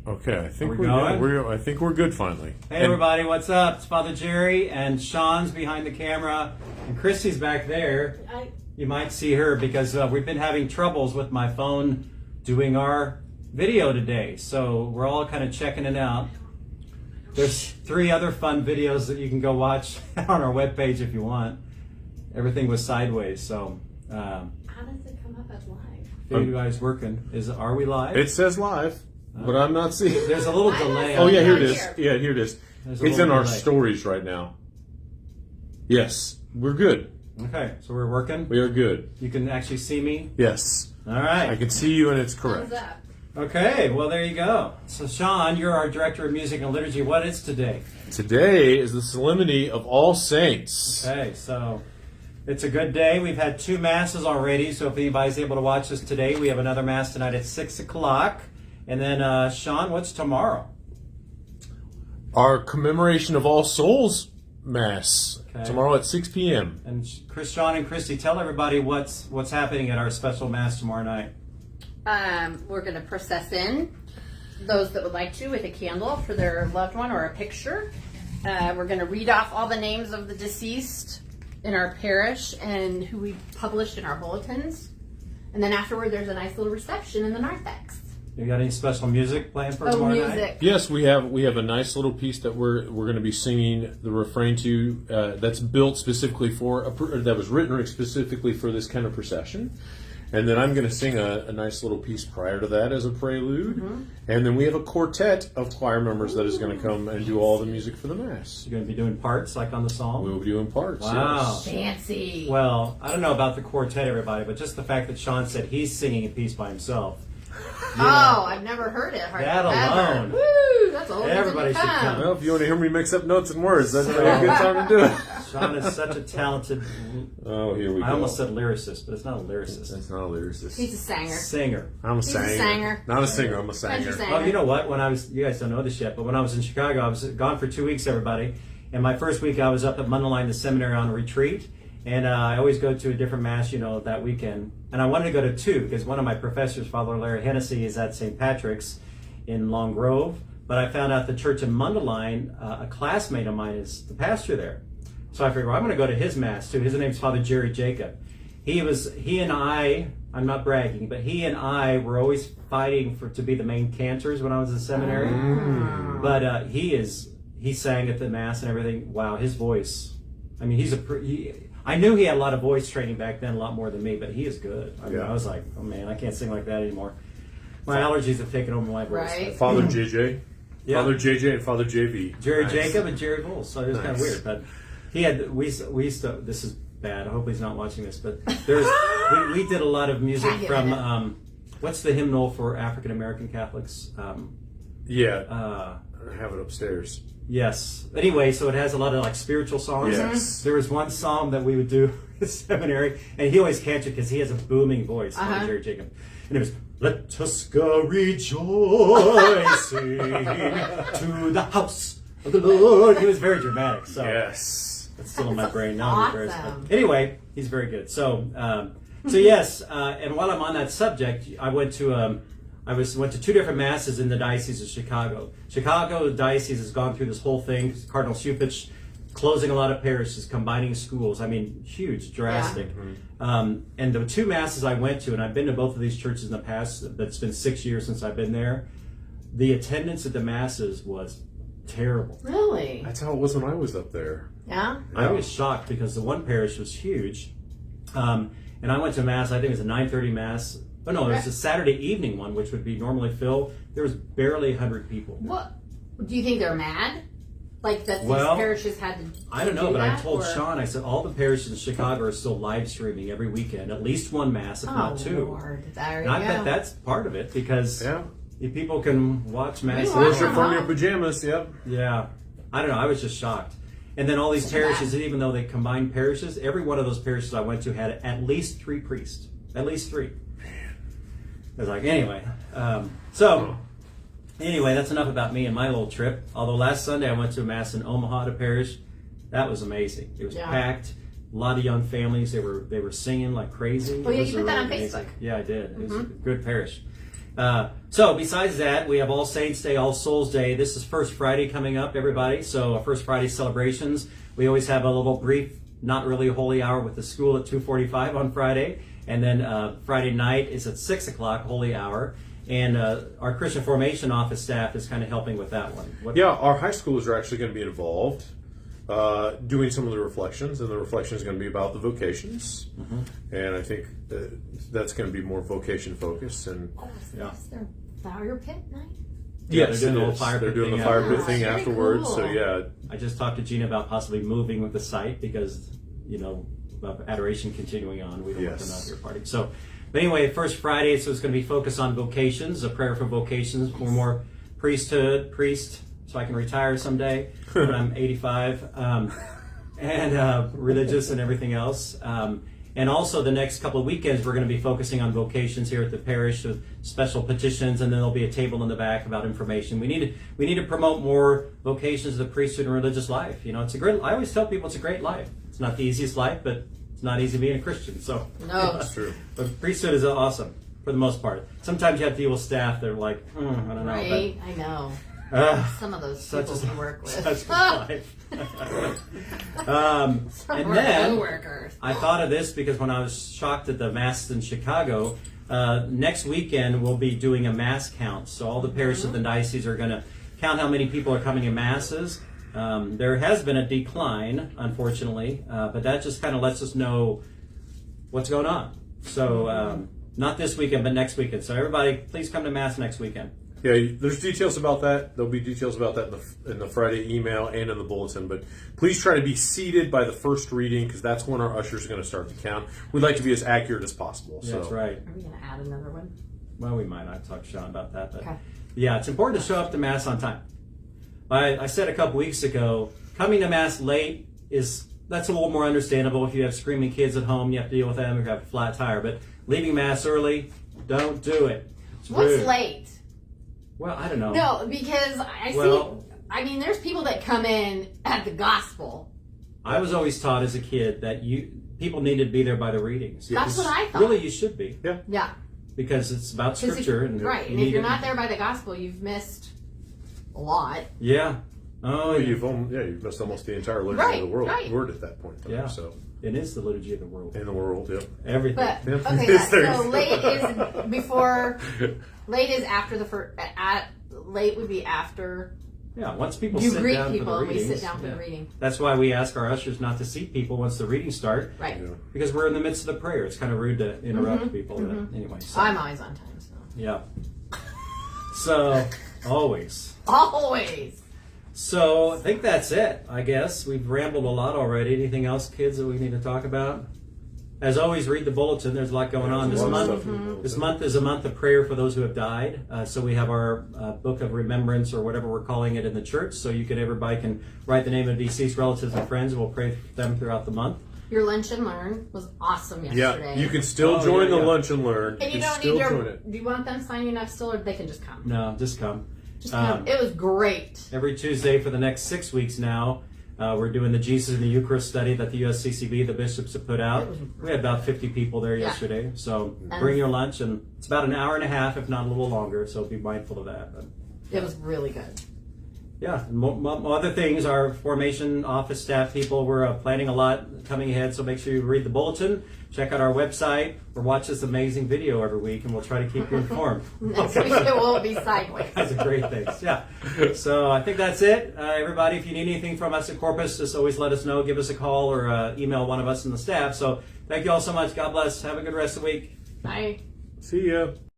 Okay, I think we going? I think we're good finally. Hey everybody, what's up? It's Father Jerry, and Sean's behind the camera, and Christy's back there. You might see her because we've been having troubles with my phone doing our video today, so we're all kind of checking it out. There's 3 other fun videos that you can go watch on our webpage if you want. Everything was sideways, so How does it come up as live? you guys working? Are we live? It says live, but I'm not seeing. There's a little delay. Oh yeah, here it Right is. here. Yeah, here it is. There's a It's in little our delay. stories right now. Yes, we're good. Okay, so we're working. We are good. You can actually see me. Yes, All right. I can see you, and it's correct. Thumbs up. Okay, well, there you go. So, Sean, you're our director of music and liturgy. What is today? Today is the Solemnity of All Saints. Okay, so it's a good day. We've had 2 masses already, so if anybody's able to watch us today, we have another mass tonight at 6 o'clock. And then, Sean, what's tomorrow? Our commemoration of All Souls Mass Okay. tomorrow at 6 p.m. And Sean and Christy, tell everybody what's happening at our special mass tomorrow night. We're going to process in those that would like to with a candle for their loved one or a picture. We're going to read off all the names of the deceased in our parish and who we published in our bulletins. And then afterward, there's a nice little reception in the narthex. You got any special music planned for Oh, tomorrow night? music. Yes, we have a nice little piece that we're going to be singing the refrain to. That's built specifically that was written specifically for this kind of procession. And then I'm going to sing a nice little piece prior to that as a prelude. Mm-hmm. And then we have a quartet of choir members that is going to come and do all the music for the Mass. You're going to be doing parts like on the psalm? We'll be doing parts. Wow. Yes. Fancy. Well, I don't know about the quartet, everybody, but just the fact that Sean said he's singing a piece by himself. Oh, I've never heard it. That ever. alone. Woo, that's a whole Everybody should come. Well, if you want to hear me mix up notes and words, that's a good time to do it. Sean is such a talented. Oh, here we go. I almost said lyricist, but it's not a lyricist. That's not a lyricist. He's a singer. Singer. I'm a a singer. singer. Not a singer, I'm a Country singer. singer. Well, you know what? You guys don't know this yet, but when I was in Chicago, I was gone for 2 weeks, everybody. And my first week, I was up at Mundelein, the seminary, on a retreat. And I always go to a different mass, that weekend. And I wanted to go to 2 because one of my professors, Father Larry Hennessy, is at St. Patrick's in Long Grove. But I found out the church in Mundelein, a classmate of mine is the pastor there. So I figured, well, I'm going to go to his mass too. His name's Father Jerry Jacob. He and I, I'm not bragging, but he and I were always fighting to be the main cantors when I was in seminary. But he sang at the mass and everything. Wow, his voice. I mean, I knew he had a lot of voice training back then, a lot more than me, but he is good. I mean, Yeah. I was like, oh man, I can't sing like that anymore. My allergies have taken over my voice. Right. Father JJ. Yeah. Father JJ and Father JV. Jerry Nice. Jacob and Jerry Bulls, so it was kind of Nice. weird. But we used to. This is bad. I hope he's not watching this. But we did a lot of music Can't get from what's the hymnal for African American Catholics? Yeah. I have it upstairs. Yes. Anyway, so it has a lot of like spiritual songs. Yes. There was one psalm that we would do in seminary, and he always catch it because he has a booming voice, Father Jerry Jacob. And it was, "Let us go rejoicing to the house of the Lord." He was very dramatic. So Yes. it's still in my That's brain now. awesome. Anyway, he's very good. So, yes. And while I'm on that subject, I went to 2 different masses in the Diocese of Chicago. Chicago Diocese has gone through this whole thing. Cardinal Supich closing a lot of parishes, combining schools. I mean, huge, drastic. And the 2 masses I went to, and I've been to both of these churches in the past, but it's been 6 years since I've been there. The attendance at the masses was terrible. Really? That's how it was when I was up there. Yeah? I was shocked because the one parish was huge. And I went to mass, I think it was a 9:30 mass. Oh no, it was a Saturday evening one, which would be normally filled. There was barely 100 people. What? Do you think they're mad? Like that these Well, parishes had to I don't know, do but I that, told or- Sean, I said, all the parishes in Chicago are still live streaming every weekend, at least one mass, if not 2. Lord. There And you I go. bet that's part of it because Yeah. if people can watch mass. Wow. Worship from your pajamas, yep. Yeah. I don't know. I was just shocked. And then all these parishes, even though they combined parishes, every one of those parishes I went to had at least 3 priests. At least 3. I was like, anyway. Anyway, that's enough about me and my little trip. Although last Sunday I went to a mass in Omaha, to parish. That was amazing. It was packed. A lot of young families. They were singing like crazy. Oh, yeah, It was you put that on amazing. Facebook. Yeah, I did. It was a good parish. So besides that, we have All Saints Day, All Souls Day. This is First Friday coming up, everybody. So First Friday celebrations. We always have a little brief, not really a holy hour with the school at 2:45 on Friday. And then Friday night is at 6 o'clock, holy hour. And our Christian Formation Office staff is kind of helping with that one. Yeah, our high schoolers are actually going to be involved doing some of the reflections, and the reflection is going to be about the vocations. And I think that's going to be more vocation focused. And That's their fire pit night. Yeah, yes, they're doing it the whole is. fire They're pit doing thing the fire afterwards. pit thing Very afterwards. cool. So yeah, I just talked to Gina about possibly moving with the site because, of adoration continuing on. We don't want them Yes. out here partying. So, but anyway, First Friday, so it's going to be focused on vocations, a prayer for vocations, for more priest, so I can retire someday when I'm 85, and religious and everything else. And also the next couple of weekends, we're going to be focusing on vocations here at the parish with special petitions, and then there'll be a table in the back about information. We need to promote more vocations of the priesthood and religious life. It's a great. I always tell people it's a great life. It's not the easiest life, but it's not easy being a Christian. So No. that's true. but priesthood is awesome for the most part. Sometimes you have to deal with staff that are like, I don't know, Right? I know. but Some of those such people is we work with. such is life. And We're then co-workers. I thought of this because when I was shocked at the mass in Chicago, next weekend we'll be doing a mass count. So all the parishes of the diocese are going to count how many people are coming to masses. There has been a decline, unfortunately, but that just kind of lets us know what's going on. So not this weekend, but next weekend. So everybody, please come to mass next weekend. Yeah, there's details about that. There'll be details about that in the Friday email and in the bulletin. But please try to be seated by the first reading, because that's when our ushers are going to start to count. We'd like to be as accurate as possible. Yeah, that's right. Are we going to add another one? Well, we might. I've talked to Sean about that. But Okay. yeah, it's important to show up to mass on time. I said a couple weeks ago, coming to mass late that's a little more understandable. If you have screaming kids at home, you have to deal with them, or you have a flat tire. But leaving mass early, don't do it. It's What's rude. late? Well, I don't know. No, because I Well- see. I mean, there's people that come in at the gospel. I was always taught as a kid that people needed to be there by the readings. That's what I thought. Really, you should be, Yeah. because it's about 'Cause scripture. right. you And if need you're to- not there by the gospel, you've missed a lot. Yeah. Oh, Well, you've missed almost the entire liturgy Right, of the right. word at that point. Yeah. So it is the liturgy of the world. in the world, yeah. Everything. But Yeah. okay, Yes, there so is. late is before. Late is after the first. Late would be after Yeah, once people you sit greet down people for the and we readings, sit down for yeah. the reading. That's why we ask our ushers not to seat people once the readings start, Right. Yeah. because we're in the midst of the prayer. It's kind of rude to interrupt people. Anyway, so, I'm always on time, so yeah. So always. always. So I think that's it. I guess we've rambled a lot already. Anything else, kids, that we need to talk about? As always, read the bulletin. There's a lot going on this There's a lot of month. stuff in the bulletin. This month is a month of prayer for those who have died. So we have our book of remembrance, or whatever we're calling it, in the church. So everybody can write the name of deceased relatives and friends, and we'll pray for them throughout the month. Your lunch and learn was awesome yesterday. Yeah, you can still Oh, join yeah, the yeah. lunch and learn. And you can don't still need join your. it. Do you want them signing up still, or they can just come? No, just come. Just come. It was great. Every Tuesday for the next 6 weeks now, we're doing the Jesus in the Eucharist study that the USCCB, the bishops, have put out. We had about 50 people there Yeah. yesterday. So And- bring your lunch, and it's about an hour and a half, if not a little longer. So be mindful of that. But, It was really good. yeah, and other things, our formation office staff people, we're planning a lot coming ahead. So make sure you read the bulletin, check out our website, or watch this amazing video every week, and we'll try to keep you informed. Next week it won't be sideways. That's a great thing. Yeah. So I think that's it. Everybody, if you need anything from us at Corpus, just always let us know. Give us a call or email one of us in the staff. So thank you all so much. God bless. Have a good rest of the week. Bye. See ya.